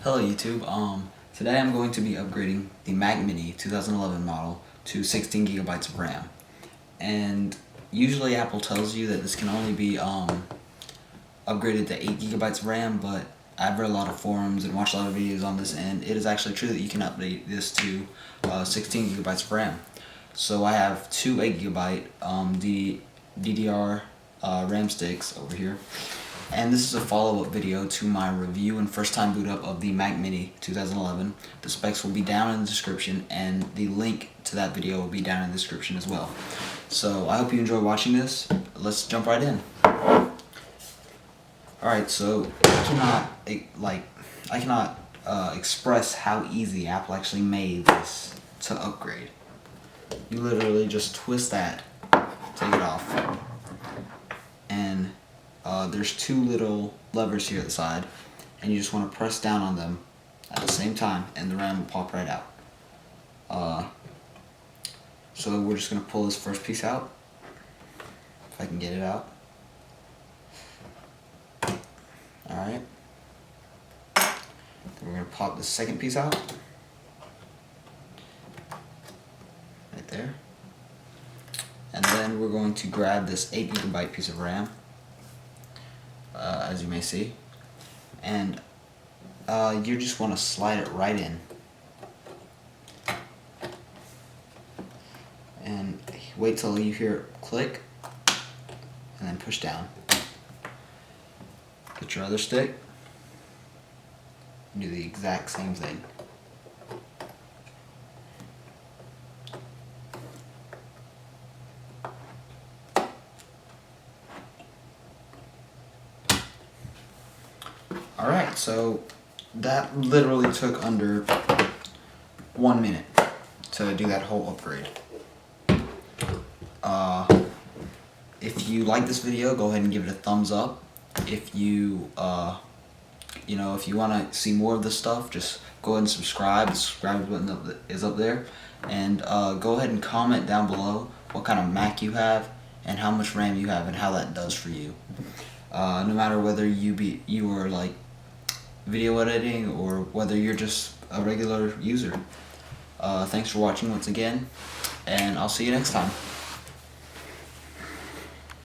Hello YouTube. Today I'm going to be upgrading the Mac Mini 2011 model to 16 gigabytes of RAM. And usually Apple tells you that this can only be upgraded to 8 gigabytes of RAM, but I've read a lot of forums and watched a lot of videos on this, and it is actually true that you can update this to 16 gigabytes of RAM. So I have two 8 gigabyte DDR RAM sticks over here. And this is a follow-up video to my review and first time boot up of the Mac Mini 2011. The specs will be down in the description, and the link to that video will be down in the description as well. So I hope you enjoy watching this. Let's jump right in. Alright, so I cannot express how easy Apple actually made this to upgrade. You literally just twist that, take it off, and there's two little levers here at the side, and you just want to press down on them at the same time, and the RAM will pop right out. So we're just going to pull this first piece out, if I can get it out. Alright. Then we're going to pop the second piece out. Right there. And then we're going to grab this 8 gigabyte piece of RAM. As you may see, and you just want to slide it right in, and wait till you hear it click, and then push down. Get your other stick, and do the exact same thing. Alright, so that literally took under 1 minute to do that whole upgrade. If you like this video, go ahead and give it a thumbs up. If you if you want to see more of this stuff, just go ahead and subscribe. The subscribe button is up there, and go ahead and comment down below what kind of Mac you have and how much RAM you have and how that does for you. No matter whether you are like video editing or whether you're just a regular user. Thanks for watching once again, and I'll see you next time.